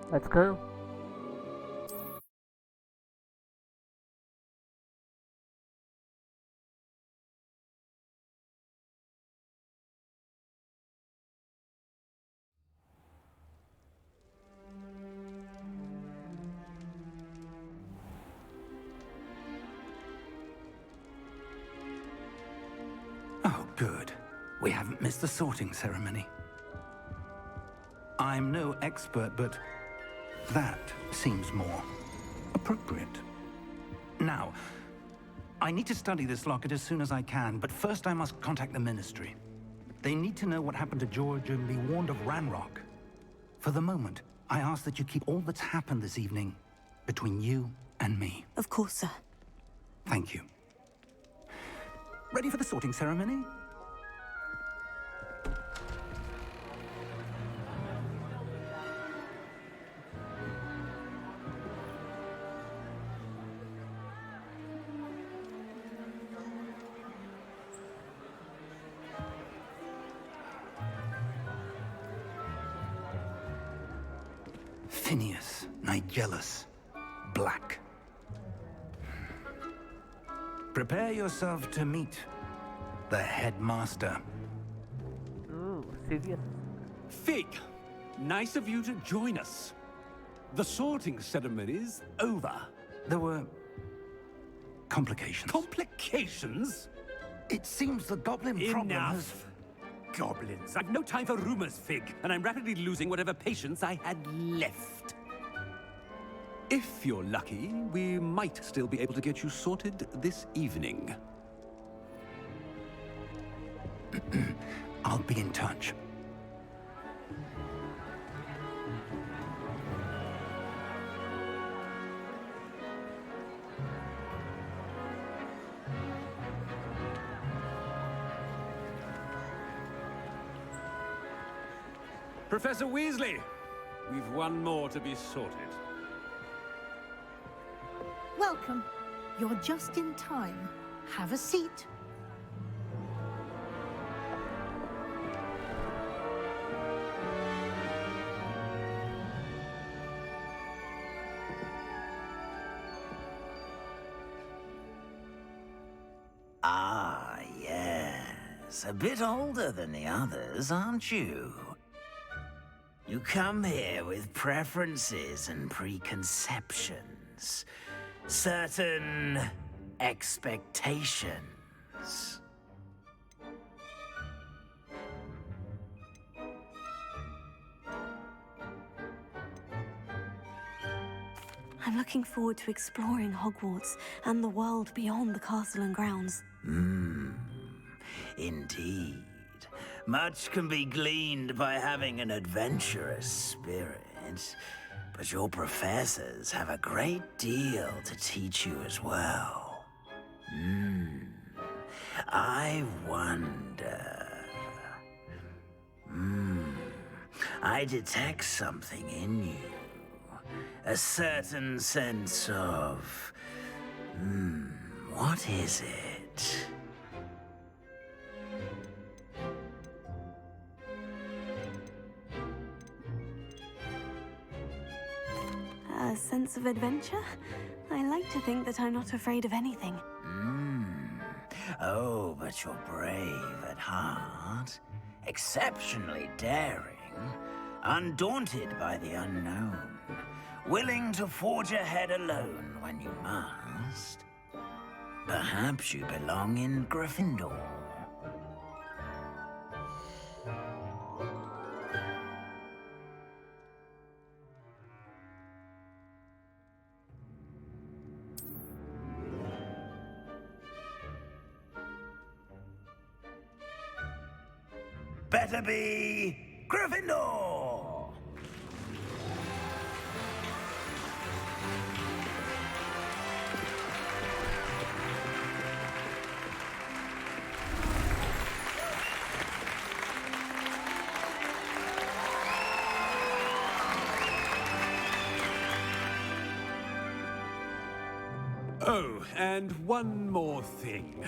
Let's go. Oh, good. We haven't missed the sorting ceremony. I'm no expert, but that seems more appropriate. Now, I need to study this locket as soon as I can, but first I must contact the Ministry. They need to know what happened to George and be warned of Ranrock. For the moment, I ask that you keep all that's happened this evening between you and me. Of course, sir. Thank you. Ready for the sorting ceremony? Phineas, Nigellus, Black. Prepare yourself to meet the headmaster. Ooh, serious. Fig, nice of you to join us. The sorting ceremony's over. There were complications. Complications? It seems the goblin problem has... Enough. Goblins. I've no time for rumors, Fig, and I'm rapidly losing whatever patience I had left. If you're lucky, we might still be able to get you sorted this evening. I'll be in touch. Professor Weasley, we've one more to be sorted. Welcome. You're just in time. Have a seat. Ah, yes. A bit older than the others, aren't you? You come here with preferences and preconceptions. Certain expectations. I'm looking forward to exploring Hogwarts and the world beyond the castle and grounds. Indeed. Much can be gleaned by having an adventurous spirit, but your professors have a great deal to teach you as well. I wonder... I detect something in you. A certain sense of... what is it? A sense of adventure? I like to think that I'm not afraid of anything. Oh, but you're brave at heart, exceptionally daring, undaunted by the unknown, willing to forge ahead alone when you must. Perhaps you belong in Gryffindor. Better be Gryffindor! Oh, and one more thing.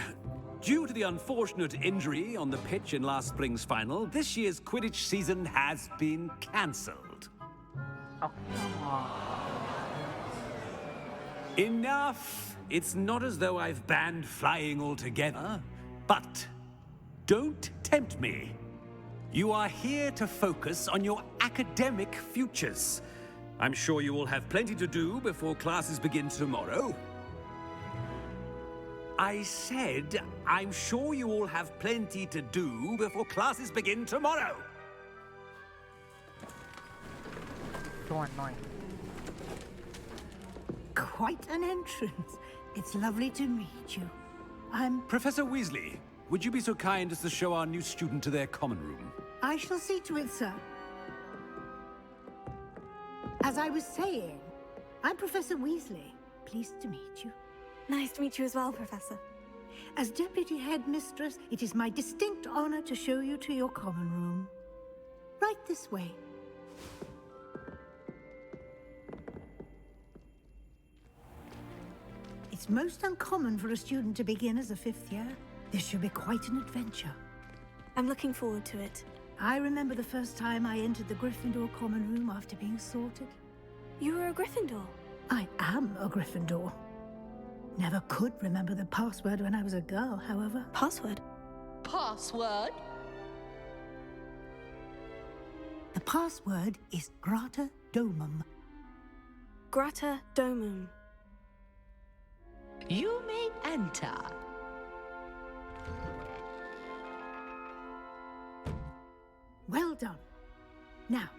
Due to the unfortunate injury on the pitch in last spring's final, this year's Quidditch season has been cancelled. Oh, come on. Enough! It's not as though I've banned flying altogether. But don't tempt me. You are here to focus on your academic futures. I'm sure you will have plenty to do before classes begin tomorrow. I said, I'm sure you all have plenty to do before classes begin tomorrow. So annoying. Quite an entrance. It's lovely to meet you. I'm... Professor Weasley, would you be so kind as to show our new student to their common room? I shall see to it, sir. As I was saying, I'm Professor Weasley. Pleased to meet you. Nice to meet you as well, Professor. As Deputy Headmistress, it is my distinct honor to show you to your common room. Right this way. It's most uncommon for a student to begin as a fifth year. This should be quite an adventure. I'm looking forward to it. I remember the first time I entered the Gryffindor common room after being sorted. You were a Gryffindor? I am a Gryffindor. Never could remember the password when I was a girl, however. Password? Password? The password is Grata Domum. Grata Domum. You may enter. Well done. Now,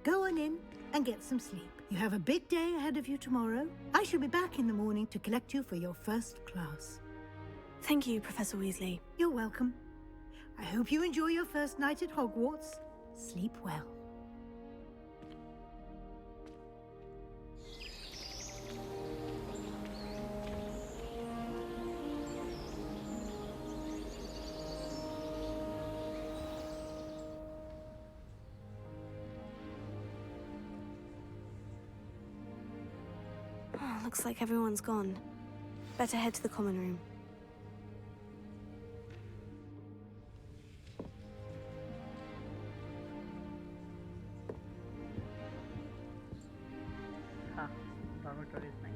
go on in and get some sleep. You have a big day ahead of you tomorrow. I shall be back in the morning to collect you for your first class. Thank you, Professor Weasley. You're welcome. I hope you enjoy your first night at Hogwarts. Sleep well. Oh, looks like everyone's gone. Better head to the common room. Huh. Dormitory is nice.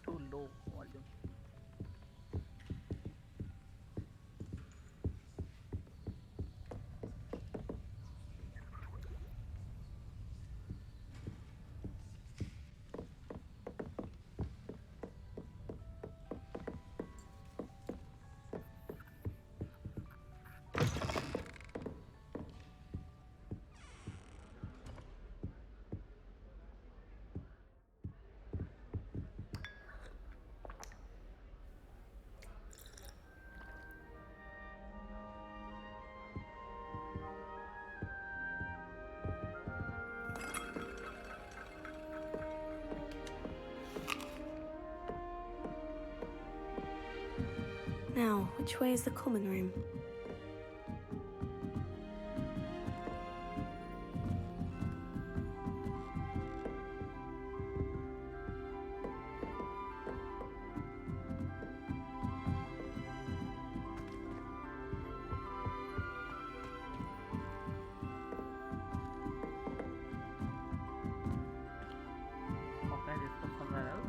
Too low volume. Now, which way is the common room? Okay, this was somewhere else.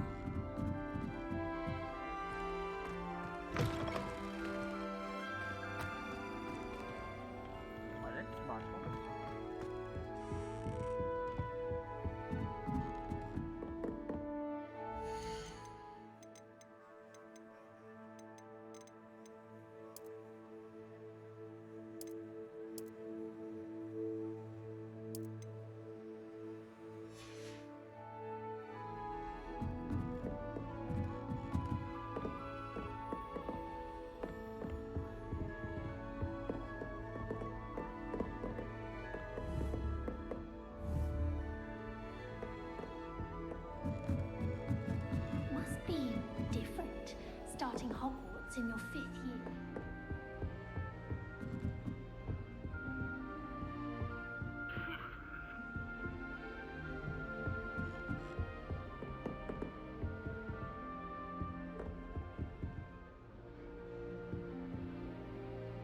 starting Hogwarts in your 5th year.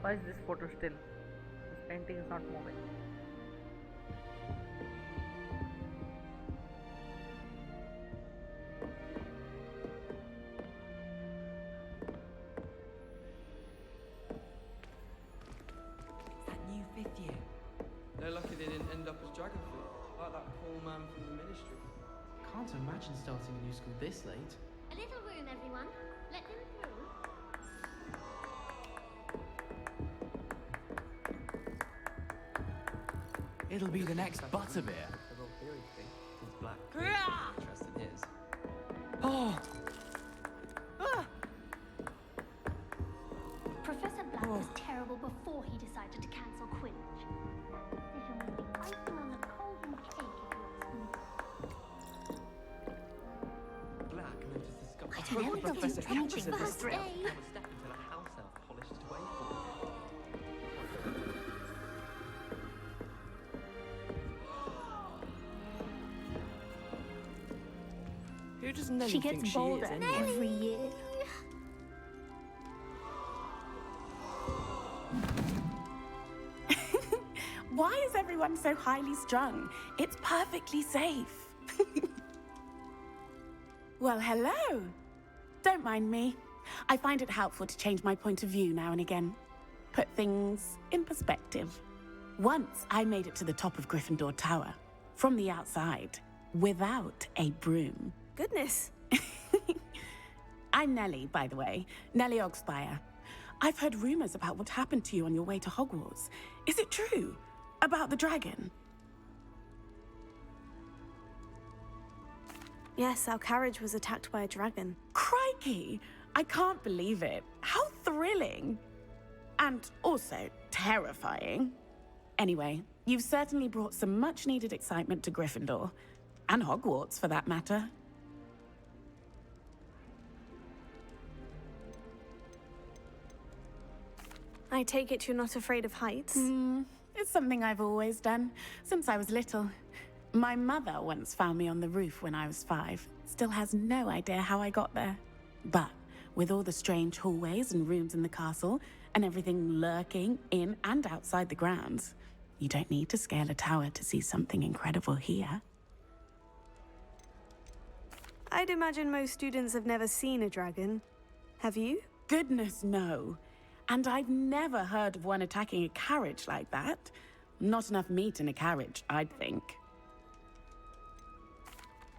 Why is this photo still? This painting is not moving. That new 5th year. They're lucky they didn't end up as dragonfruit, like that poor man from the ministry. Can't imagine starting a new school this late. A little room, everyone. Let them through. It'll be the next butterbeer. The whole theory thing. It's black. Interest in his. Oh! Professor Black was terrible before he decided to cancel Quidditch. Decision will be icing on the golden cake if you Black noticed the scar. I don't know, Professor he'll do catches anything it for this his thrill. day. Have a step until a house elf polished it away for him. Who does Nellie She think gets she bolder is anyway? every year. Why is everyone so highly strung? It's perfectly safe. Well, hello. Don't mind me. I find it helpful to change my point of view now and again. Put things in perspective. Once I made it to the top of Gryffindor Tower, from the outside, without a broom. Goodness. I'm Nellie, by the way. Nellie Ogspire. I've heard rumors about what happened to you on your way to Hogwarts. Is it true? About the dragon? Yes, our carriage was attacked by a dragon. Crikey! I can't believe it. How thrilling! And also terrifying. Anyway, you've certainly brought some much-needed excitement to Gryffindor. And Hogwarts, for that matter. I take it you're not afraid of heights? It's something I've always done, since I was little. My mother once found me on the roof when I was 5. Still has no idea how I got there. But with all the strange hallways and rooms in the castle, and everything lurking in and outside the grounds, you don't need to scale a tower to see something incredible here. I'd imagine most students have never seen a dragon. Have you? Goodness, no. And I've never heard of one attacking a carriage like that. Not enough meat in a carriage, I'd think.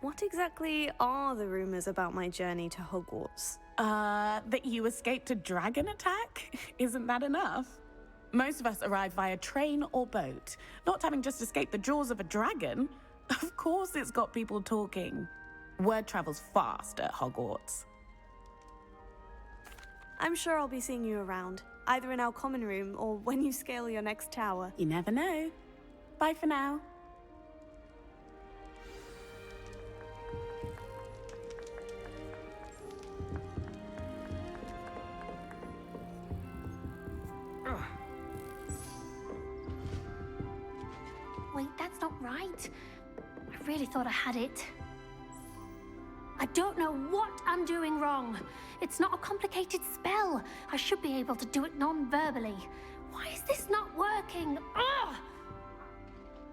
What exactly are the rumors about my journey to Hogwarts? That you escaped a dragon attack? Isn't that enough? Most of us arrive via train or boat, not having just escaped the jaws of a dragon. Of course it's got people talking. Word travels fast at Hogwarts. I'm sure I'll be seeing you around, either in our common room or when you scale your next tower. You never know. Bye for now. Wait, that's not right. I really thought I had it. I don't know what I'm doing wrong. It's not a complicated spell. I should be able to do it non-verbally. Why is this not working? Ugh!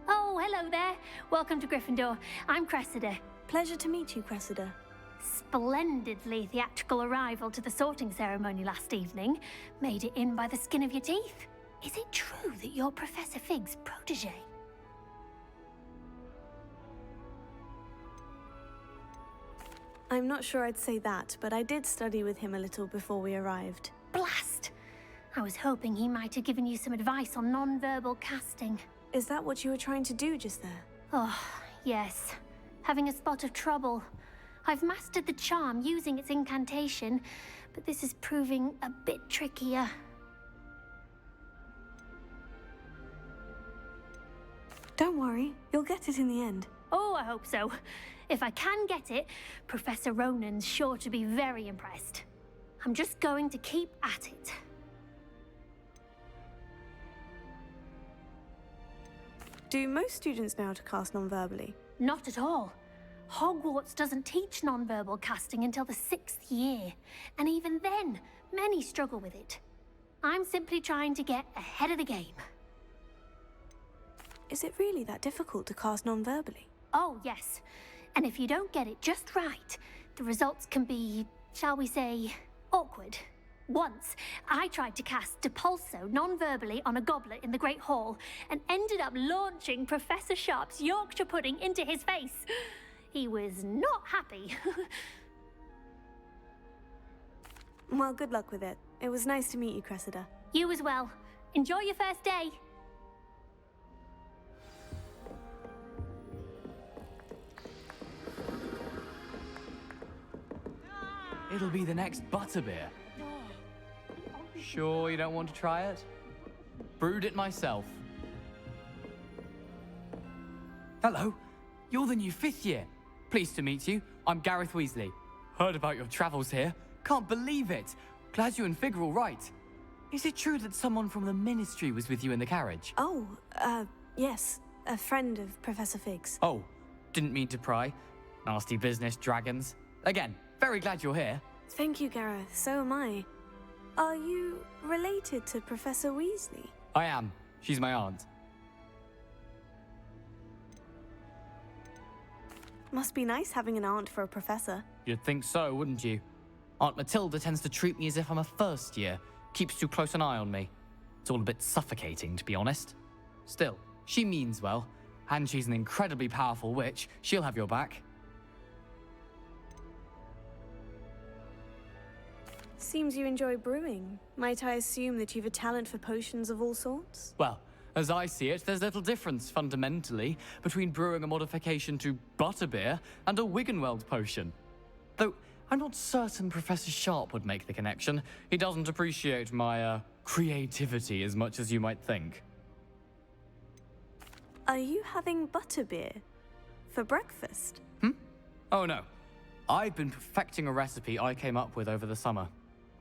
Oh, hello there. Welcome to Gryffindor. I'm Cressida. Pleasure to meet you, Cressida. Splendidly theatrical arrival to the sorting ceremony last evening. Made it in by the skin of your teeth. Is it true that you're Professor Fig's protege? I'm not sure I'd say that, but I did study with him a little before we arrived. Blast! I was hoping he might have given you some advice on non-verbal casting. Is that what you were trying to do just there? Oh, yes. Having a spot of trouble. I've mastered the charm using its incantation, but this is proving a bit trickier. Don't worry, you'll get it in the end. Oh, I hope so. If I can get it, Professor Ronan's sure to be very impressed. I'm just going to keep at it. Do most students know how to cast non-verbally? Not at all. Hogwarts doesn't teach nonverbal casting until the 6th year, and even then, many struggle with it. I'm simply trying to get ahead of the game. Is it really that difficult to cast non-verbally? Oh, yes. And if you don't get it just right, the results can be, shall we say, awkward. Once, I tried to cast Depulso non-verbally on a goblet in the Great Hall and ended up launching Professor Sharp's Yorkshire pudding into his face. He was not happy. Well, good luck with it. It was nice to meet you, Cressida. You as well. Enjoy your first day. It'll be the next butterbeer. Sure you don't want to try it? Brewed it myself. Hello, you're the new 5th year. Pleased to meet you. I'm Gareth Weasley. Heard about your travels here. Can't believe it. Glad you and Fig are all right. Is it true that someone from the Ministry was with you in the carriage? Oh, yes. A friend of Professor Fig's. Oh, didn't mean to pry. Nasty business, dragons. Again, very glad you're here. Thank you, Gareth. So am I. Are you related to Professor Weasley? I am. She's my aunt. Must be nice having an aunt for a professor. You'd think so, wouldn't you? Aunt Matilda tends to treat me as if I'm a first year. Keeps too close an eye on me. It's all a bit suffocating, to be honest. Still, she means well. And she's an incredibly powerful witch. She'll have your back. Seems you enjoy brewing. Might I assume that you've a talent for potions of all sorts? Well, as I see it, there's little difference, fundamentally, between brewing a modification to butterbeer and a Wiggenweld potion. Though, I'm not certain Professor Sharp would make the connection. He doesn't appreciate my, creativity as much as you might think. Are you having butterbeer for breakfast? Oh no. I've been perfecting a recipe I came up with over the summer.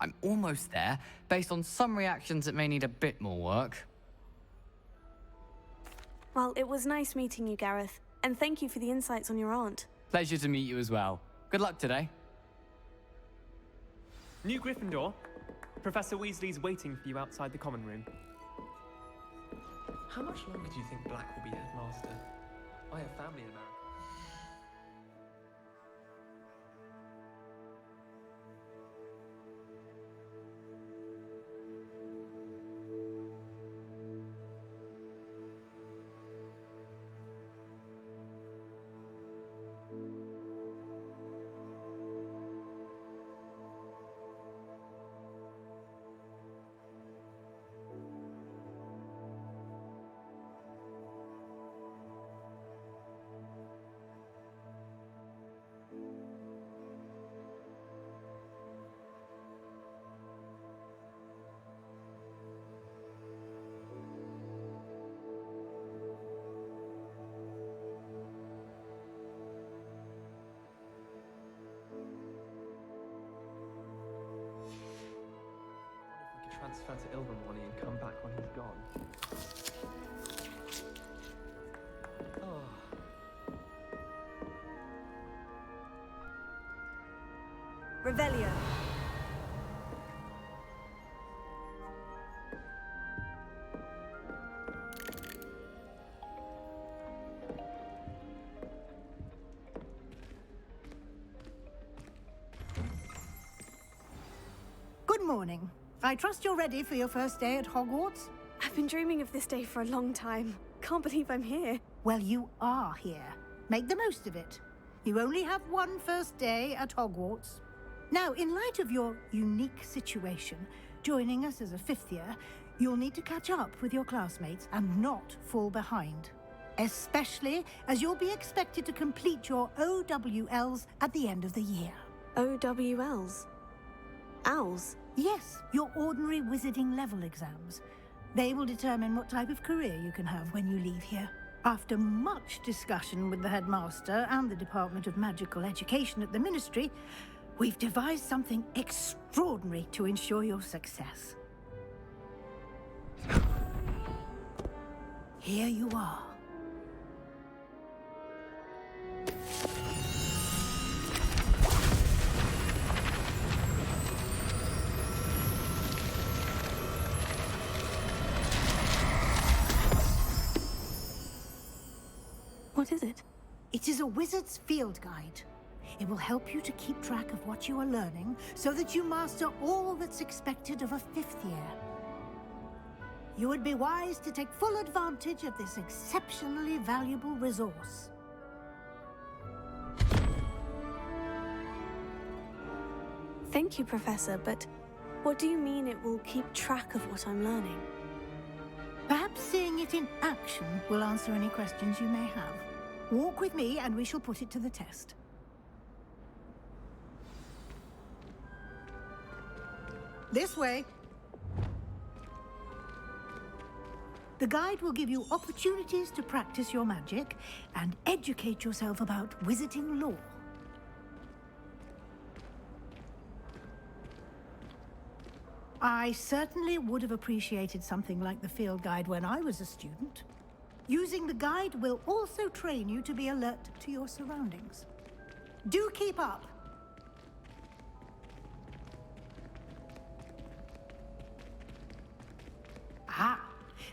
I'm almost there. Based on some reactions, it may need a bit more work. Well, it was nice meeting you, Gareth. And thank you for the insights on your aunt. Pleasure to meet you as well. Good luck today. New Gryffindor. Professor Weasley's waiting for you outside the common room. How much longer do you think Black will be headmaster? I have family in America. Transfer to Ilvermorny and come back when he's gone. Oh. Revelio. Good morning. I trust you're ready for your first day at Hogwarts? I've been dreaming of this day for a long time. Can't believe I'm here. Well, you are here. Make the most of it. You only have one first day at Hogwarts. Now, in light of your unique situation, joining us as a 5th year, you'll need to catch up with your classmates and not fall behind. Especially as you'll be expected to complete your OWLs at the end of the year. OWLs? Owls? Yes, your ordinary wizarding level exams. They will determine what type of career you can have when you leave here. After much discussion with the headmaster and the Department of Magical Education at the Ministry, We've devised something extraordinary to ensure your success. Here you are. What is it? It is a wizard's field guide. It will help you to keep track of what you are learning so that you master all that's expected of a 5th year. You would be wise to take full advantage of this exceptionally valuable resource. Thank you, Professor, but what do you mean it will keep track of what I'm learning? Perhaps seeing it in action will answer any questions you may have. Walk with me and we shall put it to the test. This way. The guide will give you opportunities to practice your magic and educate yourself about wizarding lore. I certainly would have appreciated something like the field guide when I was a student. Using the guide will also train you to be alert to your surroundings. Do keep up. Ah,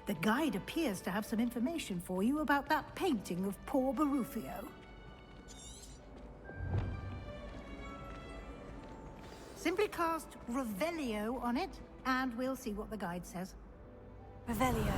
the guide appears to have some information for you about that painting of poor Barufio. Simply cast Revelio on it, and we'll see what the guide says. Revelio.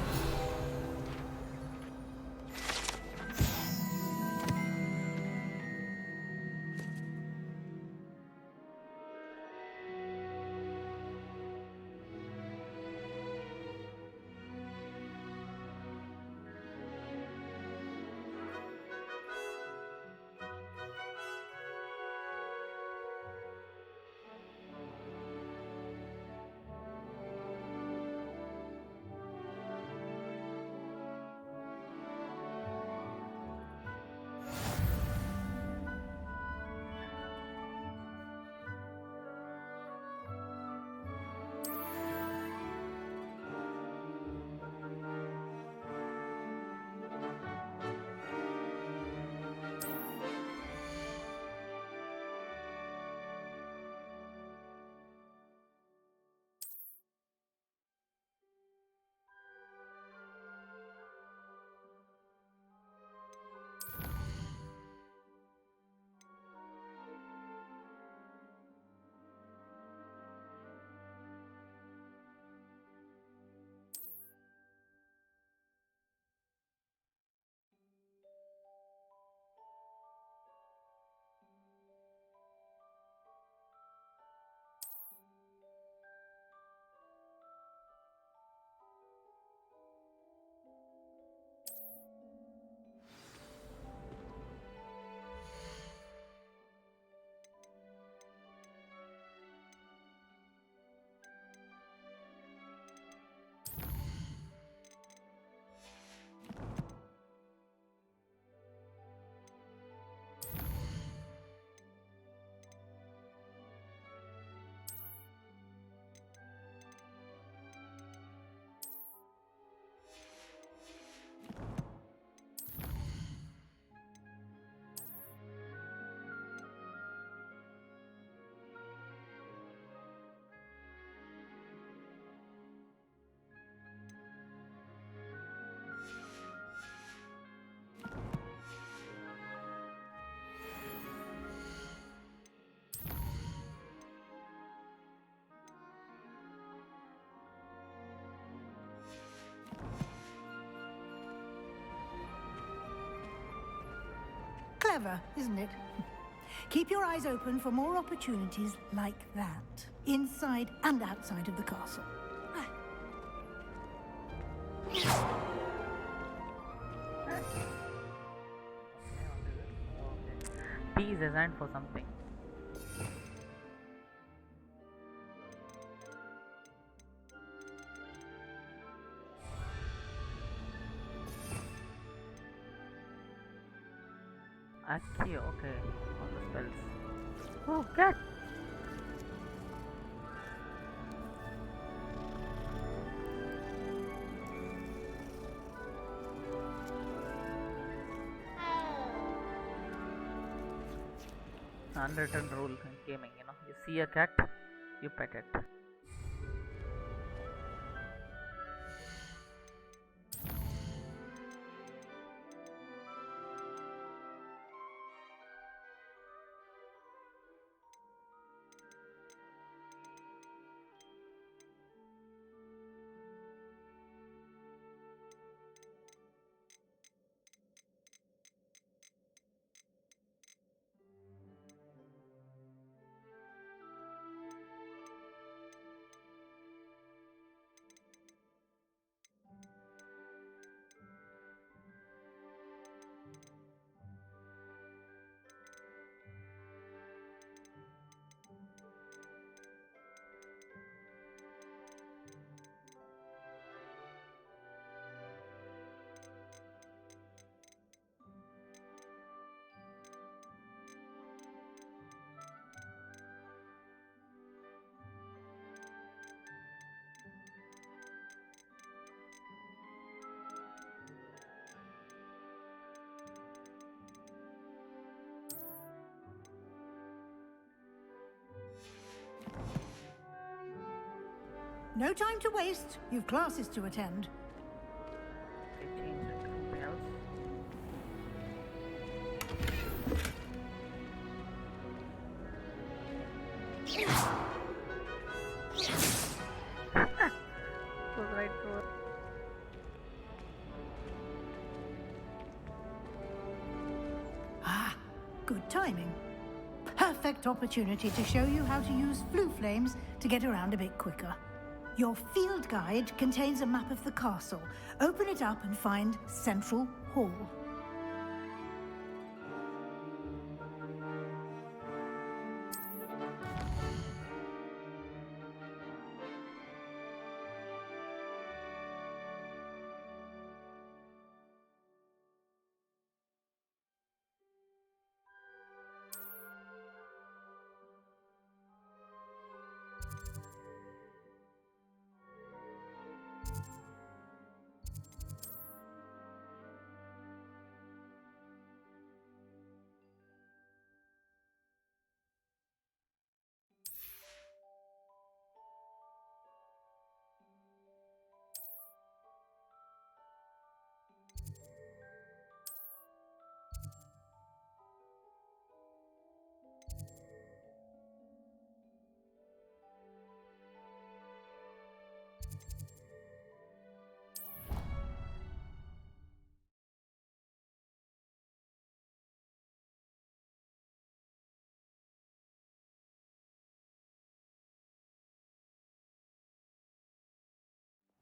Clever, isn't it? Keep your eyes open for more opportunities like that, inside and outside of the castle. P is designed for something. Accio, okay, all the spells. Oh, cat! unwritten rule in gaming, you know. You see a cat, you pet it. No time to waste. You've classes to attend. They changed it to something else. Was right through. Ah, good timing. Perfect opportunity to show you how to use flue flames to get around a bit quicker. Your field guide contains a map of the castle. Open it up and find Central Hall.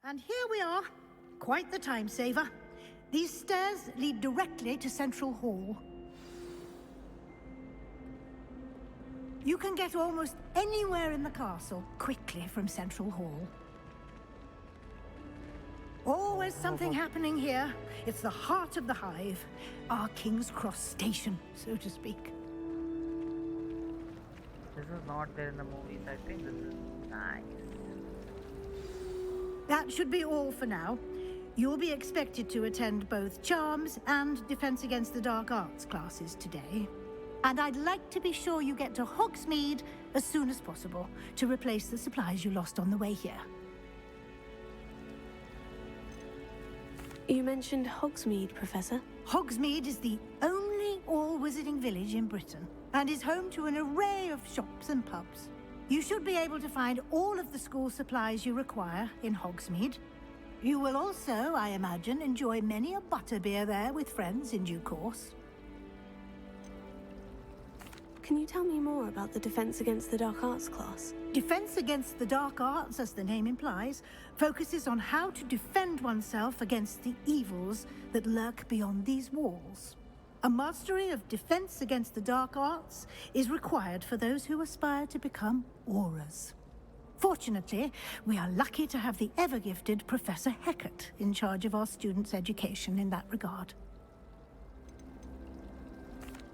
And here we are. Quite the time saver. These stairs lead directly to Central Hall. You can get almost anywhere in the castle quickly from Central Hall. Always something happening here. It's the heart of the hive. Our King's Cross station, so to speak. This is not there in the movies. I think this is nice. That should be all for now. You'll be expected to attend both Charms and Defense Against the Dark Arts classes today. And I'd like to be sure you get to Hogsmeade as soon as possible to replace the supplies you lost on the way here. You mentioned Hogsmeade, Professor. Hogsmeade is the only all-wizarding village in Britain and is home to an array of shops and pubs. You should be able to find all of the school supplies you require in Hogsmeade. You will also, I imagine, enjoy many a butterbeer there with friends in due course. Can you tell me more about the Defense Against the Dark Arts class? Defense Against the Dark Arts, as the name implies, focuses on how to defend oneself against the evils that lurk beyond these walls. A mastery of Defense Against the Dark Arts is required for those who aspire to become Aurors. Fortunately, we are lucky to have the ever-gifted Professor Hecat in charge of our students' education in that regard.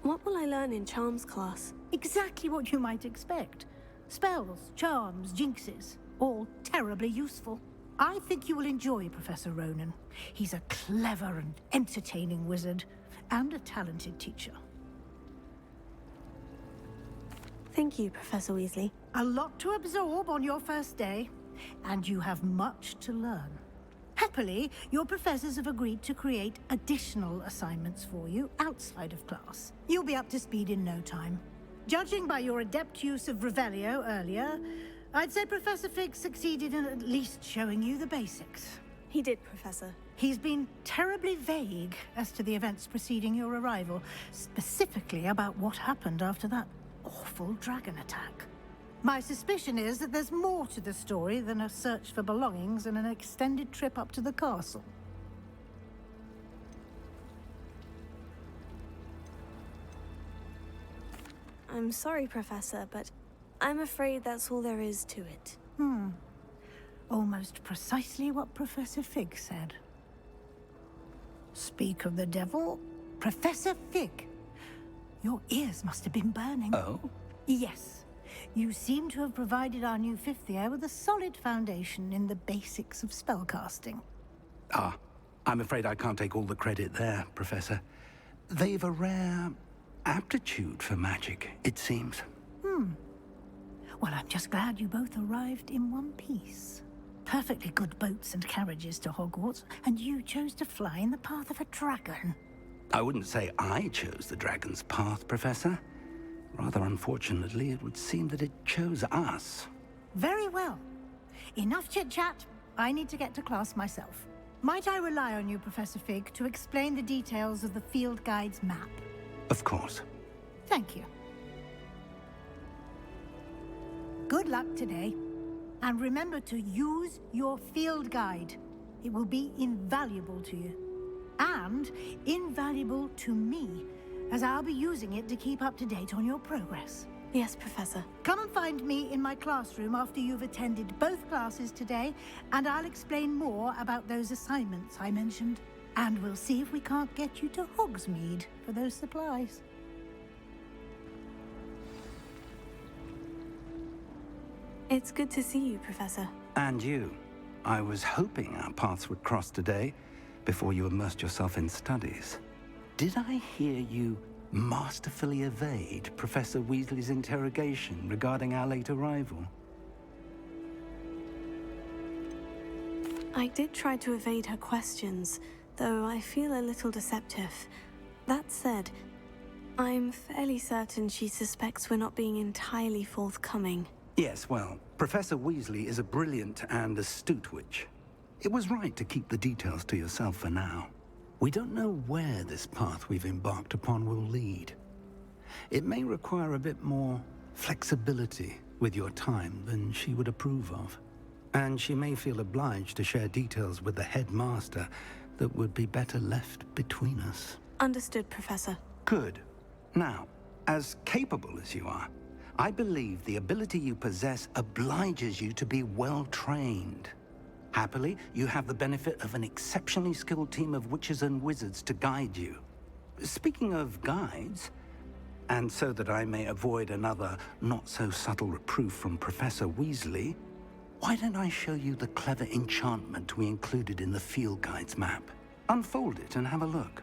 What will I learn in Charms class? Exactly what you might expect. Spells, charms, jinxes, all terribly useful. I think you will enjoy Professor Ronan. He's a clever and entertaining wizard, and a talented teacher. Thank you, Professor Weasley. A lot to absorb on your first day, and you have much to learn. Happily, your professors have agreed to create additional assignments for you outside of class. You'll be up to speed in no time. Judging by your adept use of Revelio earlier, I'd say Professor Fig succeeded in at least showing you the basics. He did, Professor. He's been terribly vague as to the events preceding your arrival, specifically about what happened after that awful dragon attack. My suspicion is that there's more to the story than a search for belongings and an extended trip up to the castle. I'm sorry, Professor, but I'm afraid that's all there is to it. Almost precisely what Professor Fig said. Speak of the devil, Professor Fig. Your ears must have been burning. Oh? Yes. You seem to have provided our new fifth year with a solid foundation in the basics of spellcasting. Ah, I'm afraid I can't take all the credit there, Professor. They've a rare aptitude for magic, it seems. Well, I'm just glad you both arrived in one piece. Perfectly good boats and carriages to Hogwarts, and you chose to fly in the path of a dragon. I wouldn't say I chose the dragon's path, Professor. Rather unfortunately, it would seem that it chose us. Very well. Enough chit-chat. I need to get to class myself. Might I rely on you, Professor Fig, to explain the details of the field guide's map? Of course. Thank you. Good luck today. And remember to use your field guide. It will be invaluable to you. And invaluable to me, as I'll be using it to keep up to date on your progress. Yes, Professor. Come and find me in my classroom after you've attended both classes today, and I'll explain more about those assignments I mentioned. And we'll see if we can't get you to Hogsmeade for those supplies. It's good to see you, Professor. And you. I was hoping our paths would cross today, before you immersed yourself in studies. Did I hear you masterfully evade Professor Weasley's interrogation regarding our late arrival? I did try to evade her questions, though I feel a little deceptive. That said, I'm fairly certain she suspects we're not being entirely forthcoming. Yes, well, Professor Weasley is a brilliant and astute witch. It was right to keep the details to yourself for now. We don't know where this path we've embarked upon will lead. It may require a bit more flexibility with your time than she would approve of. And she may feel obliged to share details with the headmaster that would be better left between us. Understood, Professor. Good. Now, as capable as you are, I believe the ability you possess obliges you to be well trained. Happily, you have the benefit of an exceptionally skilled team of witches and wizards to guide you. Speaking of guides, and so that I may avoid another not-so-subtle reproof from Professor Weasley, why don't I show you the clever enchantment we included in the field guide's map? Unfold it and have a look.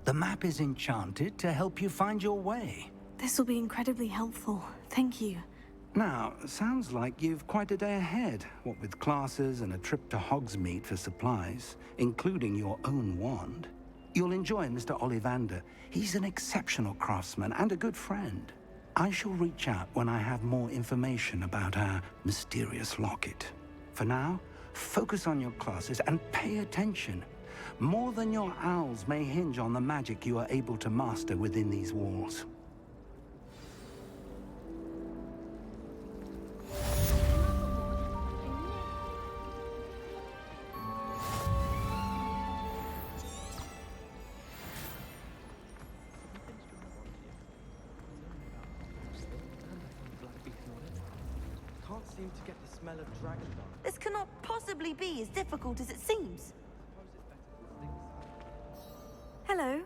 The map is enchanted to help you find your way. This will be incredibly helpful. Thank you. Now, sounds like you've quite a day ahead, what with classes and a trip to Hogsmeade for supplies, including your own wand. You'll enjoy Mr. Ollivander. He's an exceptional craftsman and a good friend. I shall reach out when I have more information about our mysterious locket. For now, Focus on your classes and pay attention. More than your owls may hinge on the magic you are able to master within these walls. Can't seem to get the smell of dragon dung. This cannot possibly be as difficult as it seems. Hello.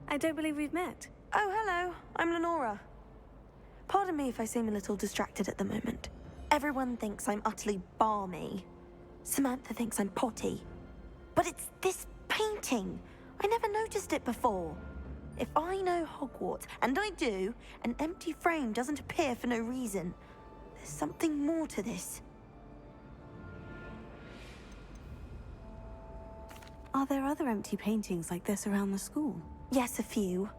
I don't believe we've met. Oh, hello. I'm Lenora. Pardon me if I seem a little distracted at the moment. Everyone thinks I'm utterly balmy. Samantha thinks I'm potty. But it's this painting. I never noticed it before. If I know Hogwarts, and I do, an empty frame doesn't appear for no reason. There's something more to this. Are there other empty paintings like this around the school? Yes, a few.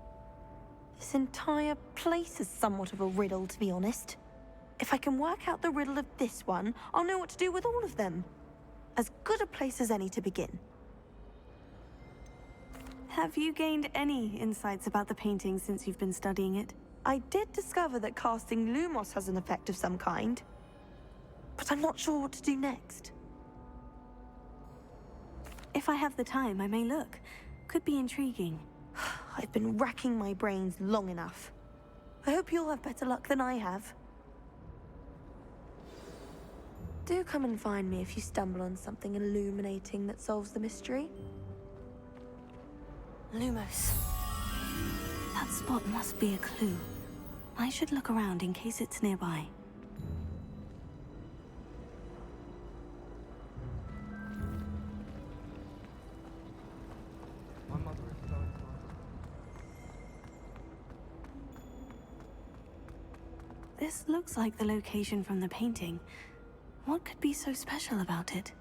This entire place is somewhat of a riddle, to be honest. If I can work out the riddle of this one, I'll know what to do with all of them. As good a place as any to begin. Have you gained any insights about the painting since you've been studying it? I did discover that casting Lumos has an effect of some kind. But I'm not sure what to do next. If I have the time, I may look. Could be intriguing. I've been racking my brains long enough. I hope you'll have better luck than I have. Do come and find me if you stumble on something illuminating that solves the mystery. Lumos. That spot must be a clue. I should look around in case it's nearby. My mother is going to. This looks like the location from the painting. What could be so special about it?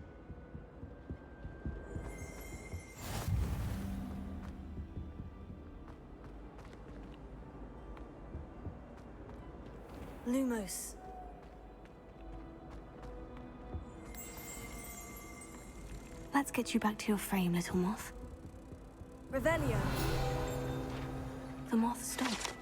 Lumos. Let's get you back to your frame, little moth. Revelio. The moth stopped.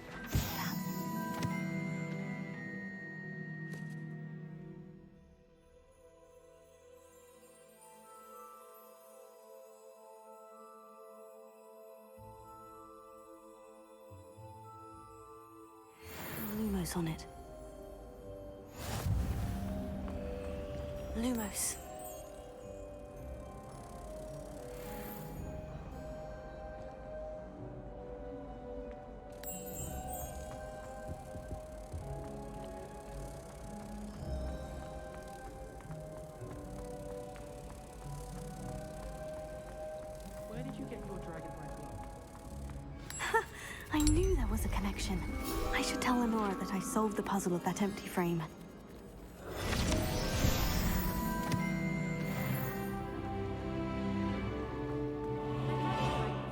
Lumos on it. Lumos. Where did you get your dragon glow? I knew there was a connection. I should tell Lenora that I solved the puzzle of that empty frame.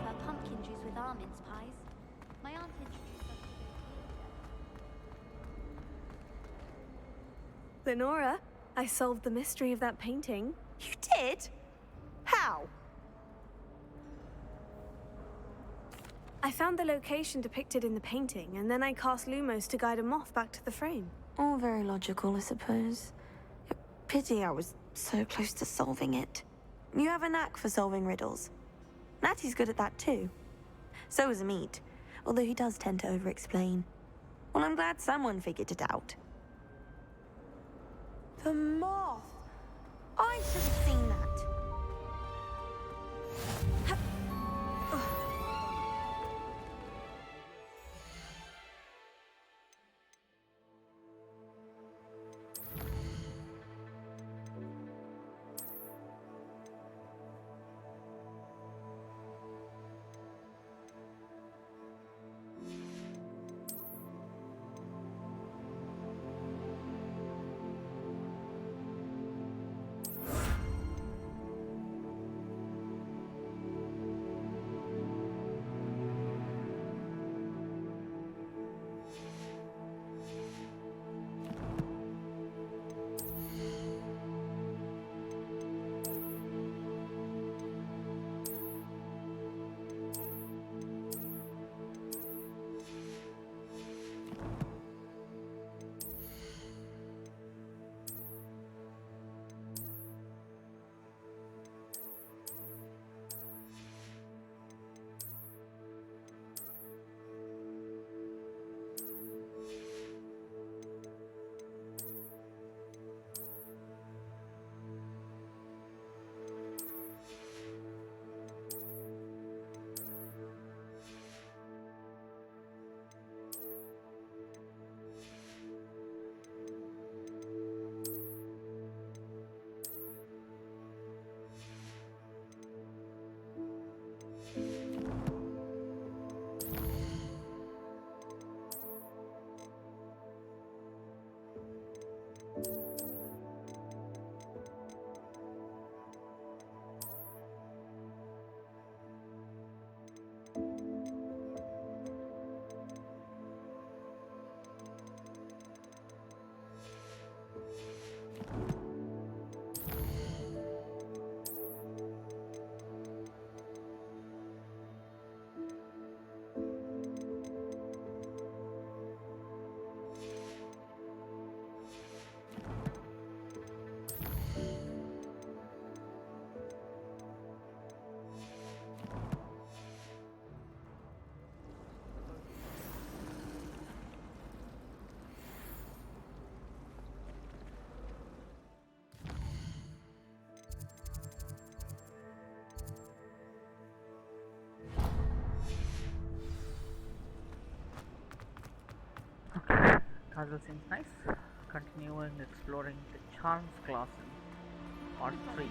For pumpkin juice with almonds pies. My aunt introduced us to Lenora, I solved the mystery of that painting. You did? How? I found the location depicted in the painting, and then I cast Lumos to guide a moth back to the frame. All very logical, I suppose. Pity I was so close to solving it. You have a knack for solving riddles. Natty's good at that too. So is Amit, although he does tend to over-explain. Well, I'm glad someone figured it out. The moth! I should have seen that. Castle seems nice. Continuing exploring the charms class in part 3.